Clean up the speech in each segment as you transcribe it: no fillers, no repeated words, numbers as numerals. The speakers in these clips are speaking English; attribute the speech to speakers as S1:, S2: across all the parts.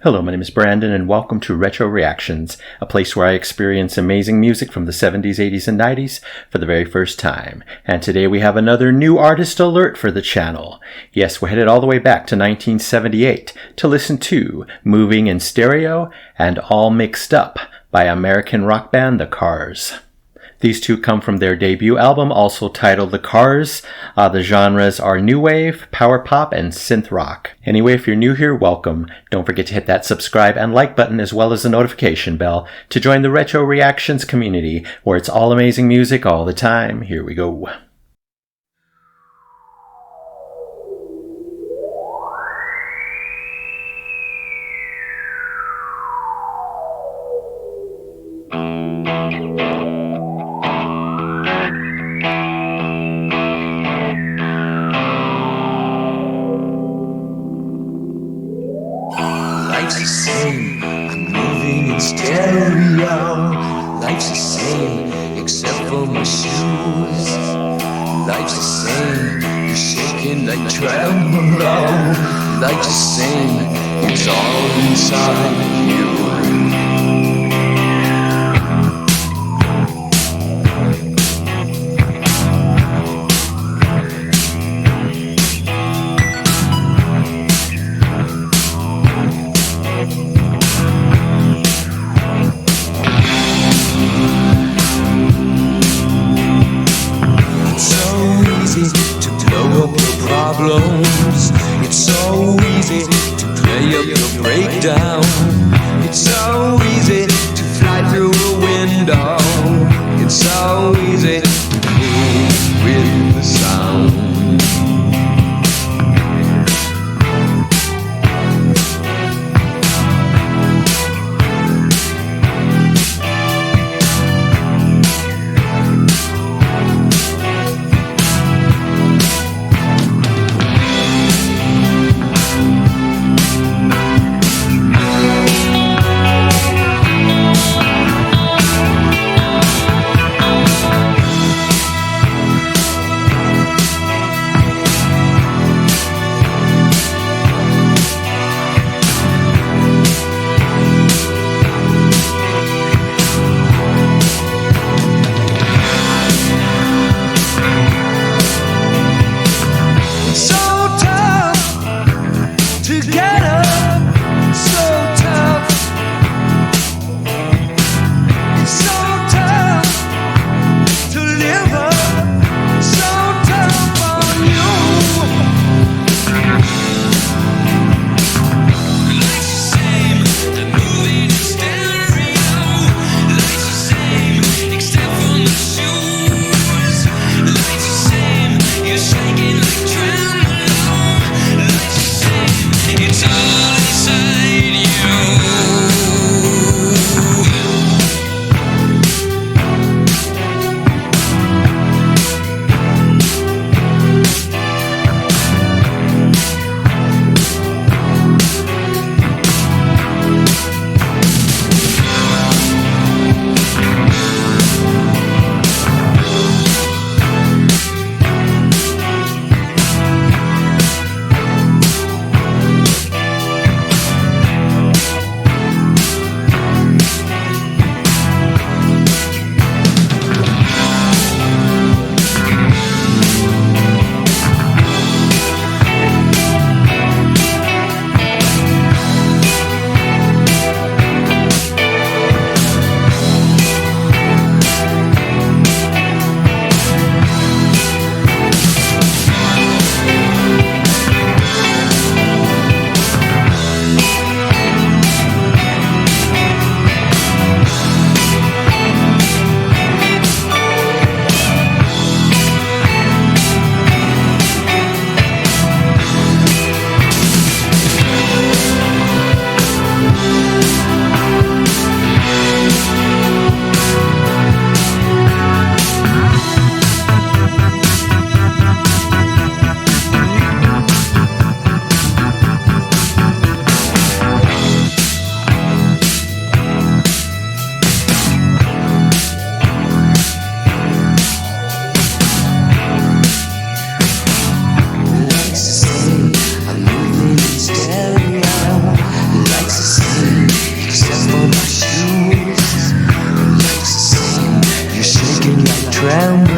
S1: Hello, my name is Brandon, and welcome to Retro Reactions, a place where I experience amazing music from the 70s, 80s, and 90s for the very first time. And today we have another new artist alert for the channel. Yes, we're headed all the way back to 1978 to listen to Moving in Stereo and All Mixed Up by American rock band The Cars. These two come from their debut album, also titled The Cars. The genres are new wave, power pop, and synth rock. Anyway, if you're new here, welcome. Don't forget to hit that subscribe and like button as well as the notification bell to join the Retro Reactions community, where it's all amazing music all the time. Here we go.
S2: Life's the same, I'm moving in stereo. Life's the same, except for my shoes. Life's the same, you're shaking like tremolo. Life's the same, it's all inside you. It's so easy to play up your breakdown. It's so easy to fly through a window. It's so easy to move with the sound.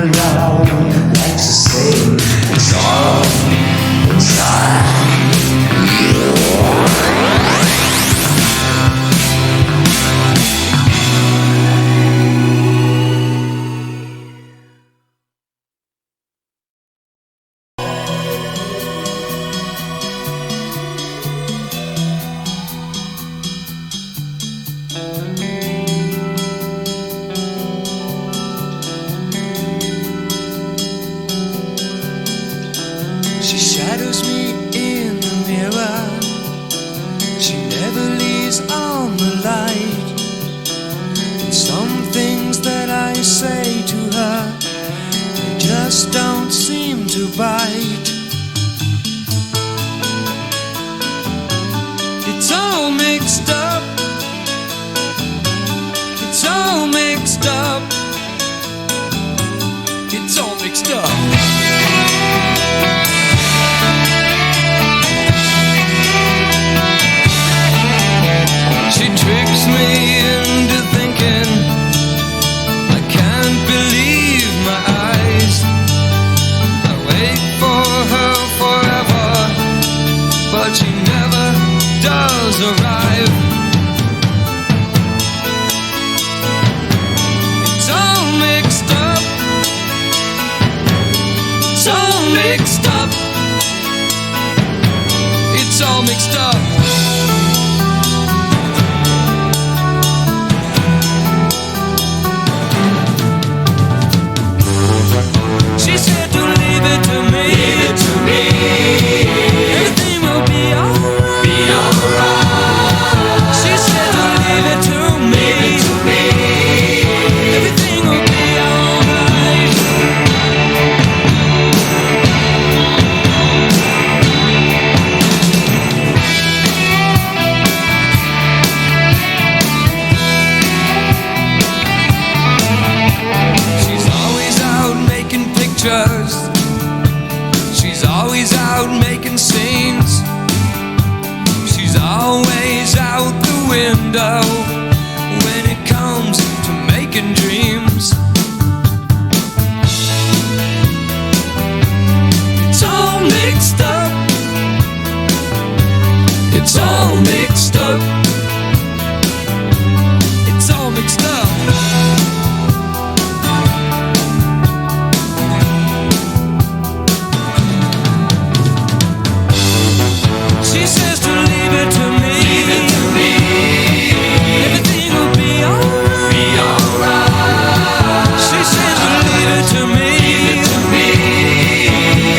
S2: around. Life's the same, it's all inside. She shadows me in the mirror. She never leaves on the light. And some things that I say to her, they just don't seem to bite. It's all mixed up. It's all mixed up. It's all mixed up. She tricks me into thinking I can't believe my eyes. I wait for her forever, but she never does arrive. It's all mixed up. It's all mixed up. It's all mixed up. She said to leave it to me. Leave it to me. Everything will be alright. Be alright. She said to leave it to me. Leave it to me. Everything will be alright. She's always out making pictures. She's always out making scenes. She's always out the window when it comes to making dreams. It's all mixed up. It's all mixed up. It's all mixed up. She says to leave it to me. Leave it to me. Everything will be alright. Be alright. She says to leave it to me. Leave it to me.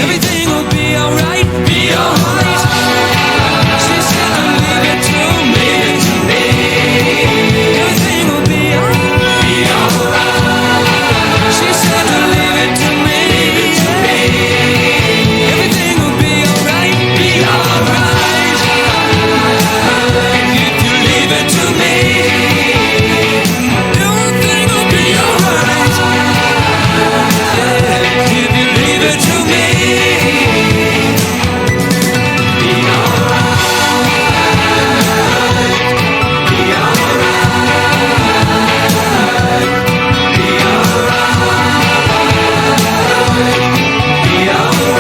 S2: Everything will be alright. Be alright. She said to leave it to me. Leave it to me. Everything will be alright. Be alright. She said to leave it to me. Leave it to me. Everything will be alright. Be alright. If you leave it to me, everything will be alright. If you leave it to me, be alright. Be alright. Be alright. Be alright.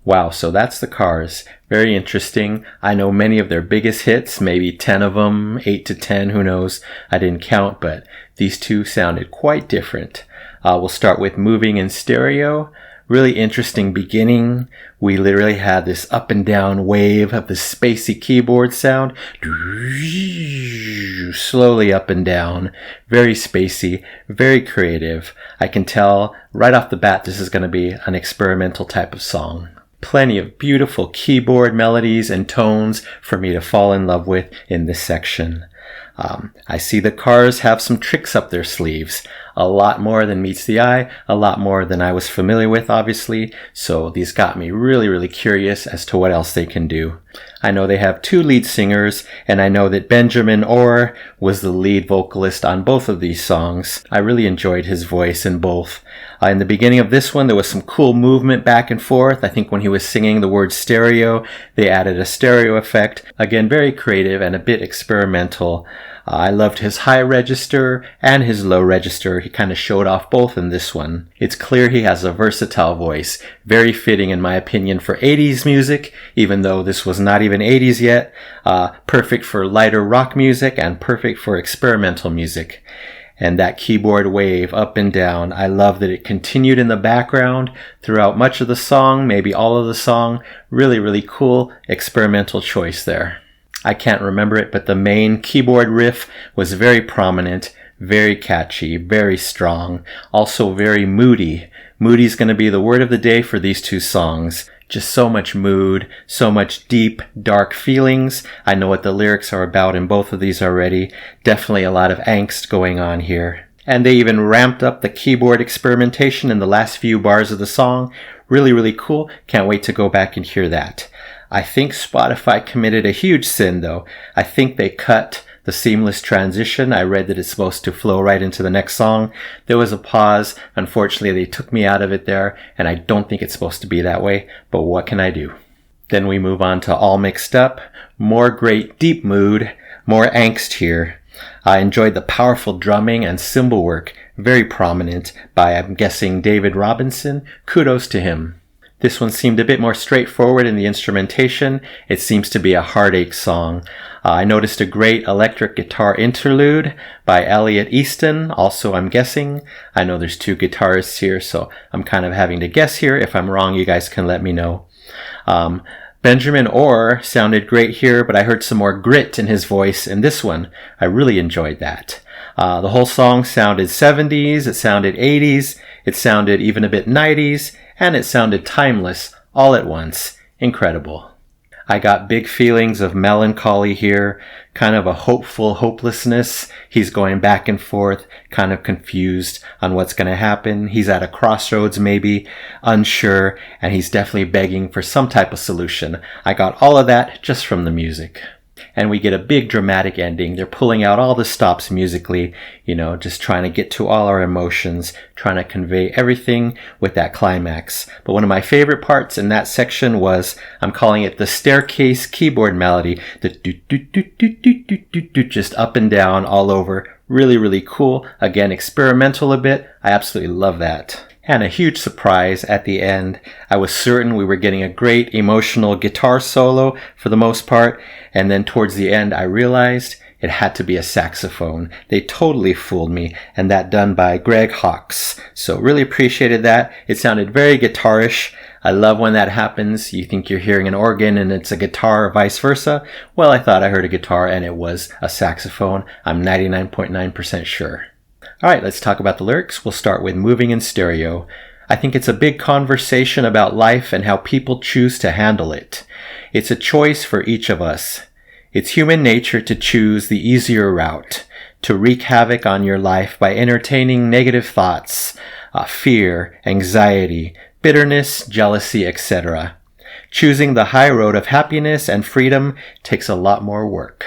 S1: Wow, so that's the Cars. Very interesting. I know many of their biggest hits, maybe 10 of them, 8 to 10, who knows. I didn't count, but these two sounded quite different. We'll start with Moving in Stereo. Really interesting beginning. We literally had this up and down wave of the spacey keyboard sound. Slowly up and down. Very spacey, very creative. I can tell right off the bat this is going to be an experimental type of song. Plenty of beautiful keyboard melodies and tones for me to fall in love with in this section. I see the Cars have some tricks up their sleeves. A lot more than meets the eye, a lot more than I was familiar with, obviously. So these got me really, really curious as to what else they can do. I know they have 2 lead singers, and I know that Benjamin Orr was the lead vocalist on both of these songs. I really enjoyed his voice in both. In the beginning of this one, there was some cool movement back and forth. I think when he was singing the word stereo, they added a stereo effect. Again, very creative and a bit experimental. I loved his high register and his low register. He kind of showed off both in this one. It's clear he has a versatile voice, very fitting in my opinion for 80s music, even though this was not even 80s yet. Perfect for lighter rock music and perfect for experimental music. And that keyboard wave up and down, I love that it continued in the background throughout much of the song, maybe all of the song. Really, really cool experimental choice there. I can't remember it, but the main keyboard riff was very prominent, very catchy, very strong, also very moody. Moody's going to be the word of the day for these 2 songs. Just so much mood, so much deep, dark feelings. I know what the lyrics are about in both of these already. Definitely a lot of angst going on here. And they even ramped up the keyboard experimentation in the last few bars of the song. Really, really cool. Can't wait to go back and hear that. I think Spotify committed a huge sin though. I think they cut the seamless transition. I read that it's supposed to flow right into the next song. There was a pause. Unfortunately, they took me out of it there, and I don't think it's supposed to be that way, but what can I do? Then we move on to All Mixed Up. More great deep mood, more angst here. I enjoyed the powerful drumming and cymbal work, very prominent by, I'm guessing, David Robinson. Kudos to him. This one seemed a bit more straightforward in the instrumentation. It seems to be a heartache song. I noticed a great electric guitar interlude by Elliot Easton, also I'm guessing. I know there's 2 guitarists here, so I'm kind of having to guess here. If I'm wrong, you guys can let me know. Benjamin Orr sounded great here, but I heard some more grit in his voice in this one. I really enjoyed that. The whole song sounded 70s, it sounded 80s, it sounded even a bit 90s, and it sounded timeless all at once. Incredible. I got big feelings of melancholy here, kind of a hopeful hopelessness. He's going back and forth, kind of confused on what's going to happen. He's at a crossroads maybe, unsure, and he's definitely begging for some type of solution. I got all of that just from the music. And we get a big dramatic ending. They're pulling out all the stops musically, just trying to get to all our emotions, trying to convey everything with that climax. But one of my favorite parts in that section was, I'm calling it the staircase keyboard melody, the do-do-do-do-do-do-do, just up and down all over. Really, really cool. Again, experimental a bit. I absolutely love that. And a huge surprise at the end. I was certain we were getting a great emotional guitar solo for the most part, and then towards the end I realized it had to be a saxophone. They totally fooled me, and that done by Greg Hawkes. So really appreciated that. It sounded very guitarish. I love when that happens. You think you're hearing an organ and it's a guitar or vice versa. Well, I thought I heard a guitar and it was a saxophone. I'm 99.9% sure. Alright, let's talk about the lyrics. We'll start with Moving in Stereo. I think it's a big conversation about life and how people choose to handle it. It's a choice for each of us. It's human nature to choose the easier route, to wreak havoc on your life by entertaining negative thoughts, fear, anxiety, bitterness, jealousy, etc. Choosing the high road of happiness and freedom takes a lot more work.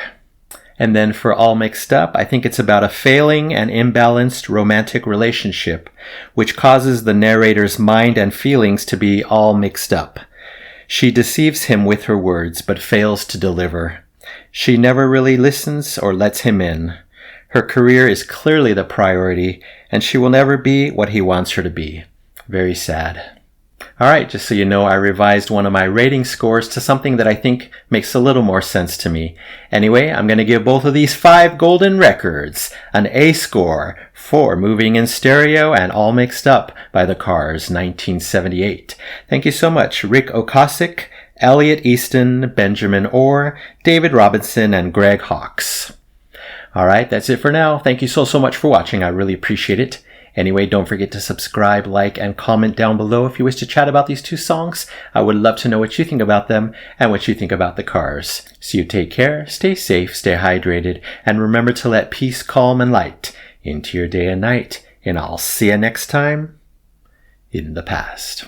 S1: And then for All Mixed Up, I think it's about a failing and imbalanced romantic relationship, which causes the narrator's mind and feelings to be all mixed up. She deceives him with her words, but fails to deliver. She never really listens or lets him in. Her career is clearly the priority, and she will never be what he wants her to be. Very sad. Alright, just so you know, I revised one of my rating scores to something that I think makes a little more sense to me. Anyway, I'm going to give both of these 5 golden records an A score for Moving in Stereo and All Mixed Up by the Cars, 1978. Thank you so much, Rick Ocasek, Elliot Easton, Benjamin Orr, David Robinson, and Greg Hawkes. Alright, that's it for now. Thank you so much for watching. I really appreciate it. Anyway, don't forget to subscribe, like, and comment down below if you wish to chat about these 2 songs. I would love to know what you think about them and what you think about the Cars. So you take care, stay safe, stay hydrated, and remember to let peace, calm, and light into your day and night. And I'll see you next time in the past.